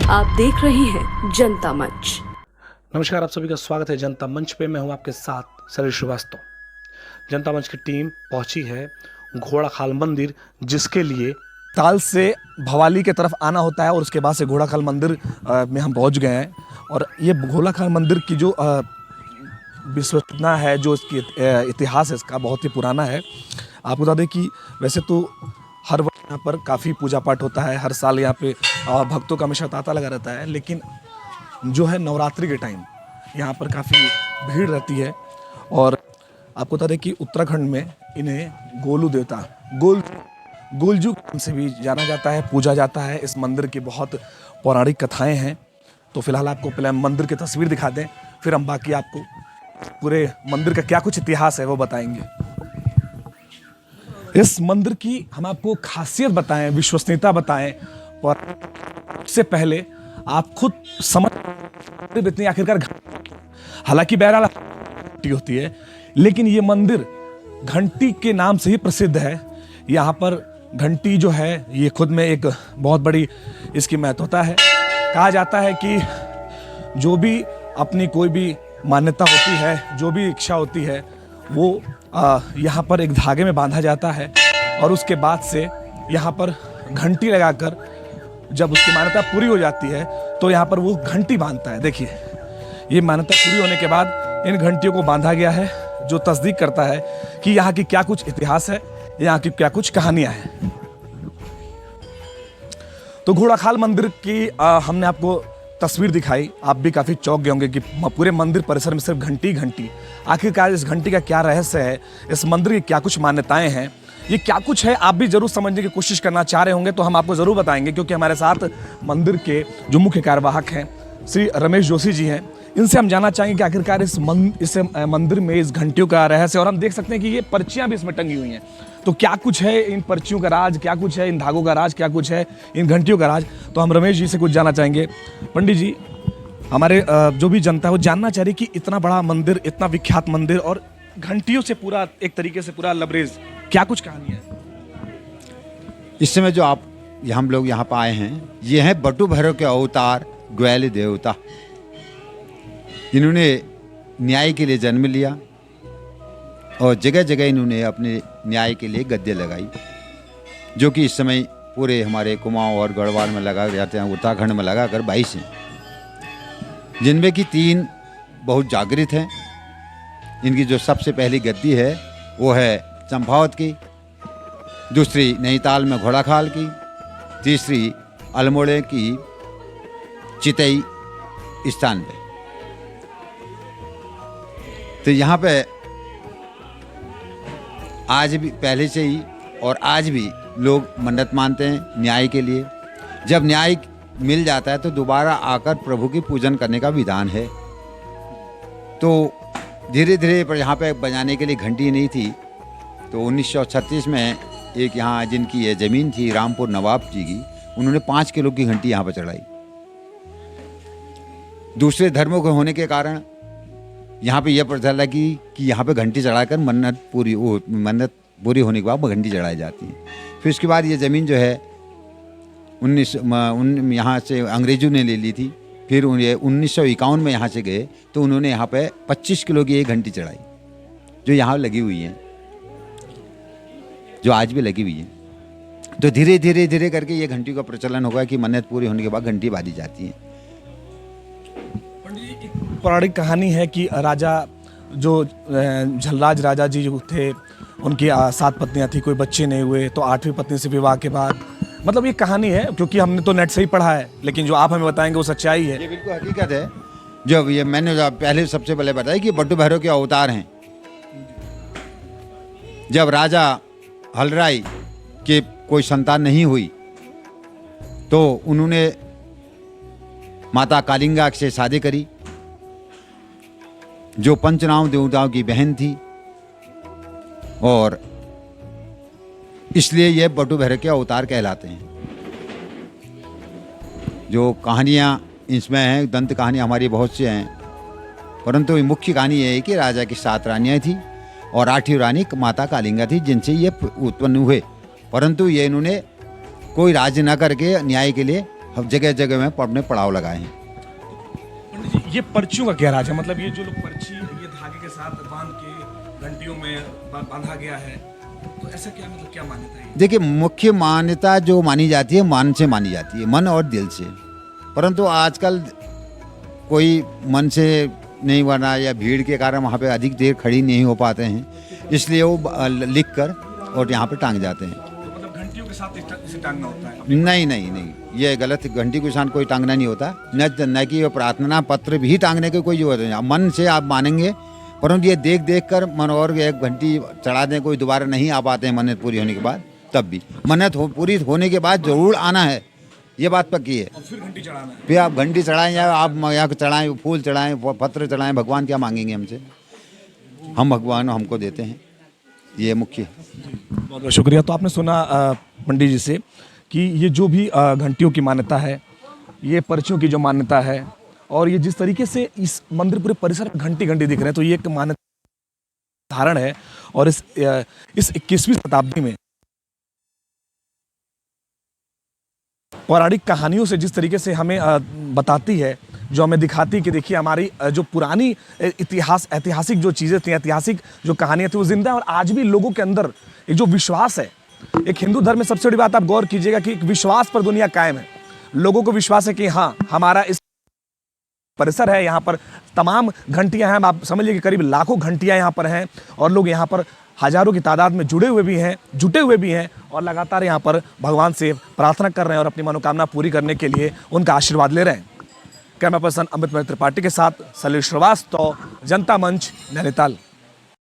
आप देख रहे हैं जनता मंच। नमस्कार, आप सभी का स्वागत है जनता मंच पे। मैं हूं आपके साथ शैलेश श्रीवास्तव। जनता मंच की टीम पहुंची है घोड़ाखाल मंदिर, जिसके लिए ताल से भवाली के तरफ आना होता है और उसके बाद से घोड़ाखाल मंदिर में हम पहुंच गए हैं। और ये घोड़ाखाल मंदिर की जो विश्वसनीयता है, जो इसकी इतिहास है, इसका बहुत ही पुराना है। आपको बता दें कि वैसे तो हर वर्ष यहाँ पर काफ़ी पूजा पाठ होता है, हर साल यहाँ पे भक्तों का हमेशा तांता लगा रहता है, लेकिन जो है नवरात्रि के टाइम यहाँ पर काफ़ी भीड़ रहती है। और आपको बता दें कि उत्तराखंड में इन्हें गोलू देवता गोलजू के नाम से भी जाना जाता है, पूजा जाता है। इस मंदिर की बहुत पौराणिक कथाएं हैं। तो फिलहाल आपको पहले मंदिर की तस्वीर दिखा दें, फिर हम बाकी आपको पूरे मंदिर का क्या कुछ इतिहास है वो बताएंगे। इस मंदिर की हम आपको खासियत बताएं, विश्वसनीयता बताएं, और इससे पहले आप खुद समझ इतनी आखिरकार हालांकि बहरहाल घंटी होती है, लेकिन ये मंदिर घंटी के नाम से ही प्रसिद्ध है। यहाँ पर घंटी जो है ये खुद में एक बहुत बड़ी इसकी महत्वता है। कहा जाता है कि जो भी अपनी कोई भी मान्यता होती है, जो भी इच्छा होती है, वो यहाँ पर एक धागे में बांधा जाता है और उसके बाद से यहाँ पर घंटी लगाकर जब उसकी मान्यता पूरी हो जाती है तो यहाँ पर वो घंटी बांधता है। देखिए, ये मान्यता पूरी होने के बाद इन घंटियों को बांधा गया है, जो तस्दीक करता है कि यहाँ की क्या कुछ इतिहास है, यहाँ की क्या कुछ कहानियाँ हैं। तो घोड़ाखाल मंदिर की हमने आपको तस्वीर दिखाई, आप भी काफ़ी चौंक गए होंगे कि पूरे मंदिर परिसर में सिर्फ घंटी घंटी। आखिरकार इस घंटी का क्या रहस्य है, इस मंदिर की क्या कुछ मान्यताएं हैं, ये क्या कुछ है, आप भी जरूर समझने की कोशिश करना चाह रहे होंगे। तो हम आपको ज़रूर बताएंगे, क्योंकि हमारे साथ मंदिर के जो मुख्य कार्यवाहक हैं श्री रमेश जोशी जी हैं। इनसे हम जानना चाहेंगे कि आखिरकार इस मंदिर में इस घंटियों का रहस्य। और हम देख सकते हैं कि ये पर्चियाँ भी इसमें टंगी हुई हैं। तो क्या कुछ है इन पर्चियों का राज, क्या कुछ है इन धागों का राज, क्या कुछ है इन घंटियों का राज, तो हम रमेश जी से कुछ जानना चाहेंगे। पंडित जी, हमारे जो भी जनता है वो जानना चाह रही कि इतना बड़ा मंदिर, इतना विख्यात मंदिर और घंटियों से पूरा एक तरीके से पूरा लबरेज, क्या कुछ कहानी है? इस समय जो हम लोग यहाँ पर आए हैं, ये हैं बटू भैरव के अवतार ग्वाल देवता। इन्होंने न्याय के लिए जन्म लिया और जगह जगह इन्होंने अपने न्याय के लिए गद्दे लगाई, जो कि इस समय पूरे हमारे कुमाऊं और गढ़वाल में लगा जाते हैं, उत्तराखंड में लगा कर 22 हैं, जिनमें की 3 बहुत जागृत हैं। इनकी जो सबसे पहली गद्दी है वो है चंपावत की, दूसरी नैनीताल में घोड़ाखाल की, तीसरी अल्मोड़े की चितई स्थान पे। तो यहाँ पे आज भी, पहले से ही और आज भी लोग मन्नत मानते हैं न्याय के लिए। जब न्याय मिल जाता है तो दोबारा आकर प्रभु की पूजन करने का विधान है। तो धीरे धीरे पर यहाँ पे बजाने के लिए घंटी नहीं थी, तो 1936 में एक यहाँ जिनकी ये ज़मीन थी रामपुर नवाब जी की, उन्होंने 5 किलो की घंटी यहाँ पर चढ़ाई। दूसरे धर्मों के होने के कारण यहाँ पे यह प्रथा लगी कि यहाँ पे घंटी चढ़ाकर मन्नत पूरी होने के बाद घंटी चढ़ाई जाती है। फिर उसके बाद ये ज़मीन जो है यहाँ से अंग्रेज़ों ने ले ली थी। फिर 1951 में यहाँ से गए तो उन्होंने यहाँ पे 25 किलो की एक घंटी चढ़ाई, जो यहाँ लगी हुई है, जो आज भी लगी हुई है। तो धीरे धीरे धीरे करके ये घंटी का प्रचलन होगा कि मन्नत पूरी होने के बाद घंटी बांधी जाती है। पौराणिक कहानी है कि राजा जो झलराज राजा जी जो थे, उनकी 7 पत्नियां थी, कोई बच्चे नहीं हुए, तो 8वीं पत्नी से विवाह के बाद, मतलब ये कहानी है, क्योंकि हमने तो नेट से ही पढ़ा है, लेकिन जो आप हमें बताएंगे वो सच्चाई है। ये बिल्कुल हकीकत है। जब ये मैंने पहले सबसे पहले बताया कि बट्टू भैरव के अवतार हैं। जब राजा हलराई के कोई संतान नहीं हुई तो उन्होंने माता कालिंगा से शादी करी, जो पंचनाम देवताओं की बहन थी, और इसलिए ये बट्टू भैरव के अवतार कहलाते हैं। जो कहानियाँ इसमें हैं, दंत कहानी हमारी बहुत से हैं, परंतु मुख्य कहानी ये है कि राजा की 7 रानियाँ थी और 8वीं रानी माता कालिंगा थी, जिनसे ये उत्पन्न हुए। परंतु ये इन्होंने कोई राज न करके न्याय के लिए हम जगह जगह में अपने पड़ाव लगाए हैं। पंडित जी, ये पर्चियों का क्या राज है? मतलब ये जो लोग पर्ची ये धागे के साथ बांध के घंटियों में बांधा गया है, तो ऐसा क्या मतलब क्या मान्यता है? देखिए, मुख्य मान्यता जो मानी जाती है मन से मानी जाती है, मन और दिल से। परंतु आजकल कोई मन से नहीं बना या भीड़ के कारण वहाँ पे अधिक देर खड़ी नहीं हो पाते हैं, इसलिए वो लिख कर और यहाँ पे टांग जाते हैं। तो मतलब घंटियों के साथ इसे टांगना होता है? नहीं नहीं नहीं, ये गलत। घंटी के साथ कोई टांगना नहीं होता, न कि प्रार्थना पत्र भी टांगने की कोई जरूरत नहीं। मन से आप मानेंगे, परंतु ये देख देख कर मन और एक घंटी चढ़ा दें, कोई दोबारा नहीं आ पाते हैं मन्नत पूरी होने के बाद। तब भी मन्नत पूरी होने के बाद जरूर आना है, ये बात पक्की है। और फिर घंटी चढ़ाना है? फिर आप घंटी चढ़ाएं या आप यहाँ चढ़ाएं, फूल चढ़ाएं, पत्र चढ़ाएं, भगवान क्या मांगेंगे हमसे? हम भगवान हमको देते हैं, ये मुख्य है। बहुत बहुत शुक्रिया। तो आपने सुना पंडित जी से कि ये जो भी घंटियों की मान्यता है, ये पर्चियों की जो मान्यता है, और ये जिस तरीके से इस मंदिर पूरे परिसर में घंटी घंटी दिख रहे हैं, तो ये एक मान्यता धारण है। और इस 21वीं शताब्दी में पौराणिक कहानियों से जिस तरीके से हमें बताती है, जो हमें दिखाती है कि देखिए हमारी जो पुरानी ऐतिहासिक जो चीज़ें थी, ऐतिहासिक जो कहानियाँ थी, वो जिंदा है। और आज भी लोगों के अंदर एक जो विश्वास है, एक हिंदू धर्म में सबसे बड़ी बात आप गौर कीजिएगा कि एक विश्वास पर दुनिया कायम है। लोगों को विश्वास है कि हाँ, हमारा इस परिसर है, यहाँ पर तमाम घंटियाँ हैं। आप समझिए कि करीब लाखों घंटियाँ यहाँ पर हैं, और लोग यहाँ पर हजारों की तादाद में जुटे हुए भी हैं, और लगातार यहाँ पर भगवान से प्रार्थना कर रहे हैं और अपनी मनोकामना पूरी करने के लिए उनका आशीर्वाद ले रहे हैं। कैमरा पर्सन अमित त्रिपाठी के साथ सलील श्रीवास्तव, जनता मंच, नैनीताल।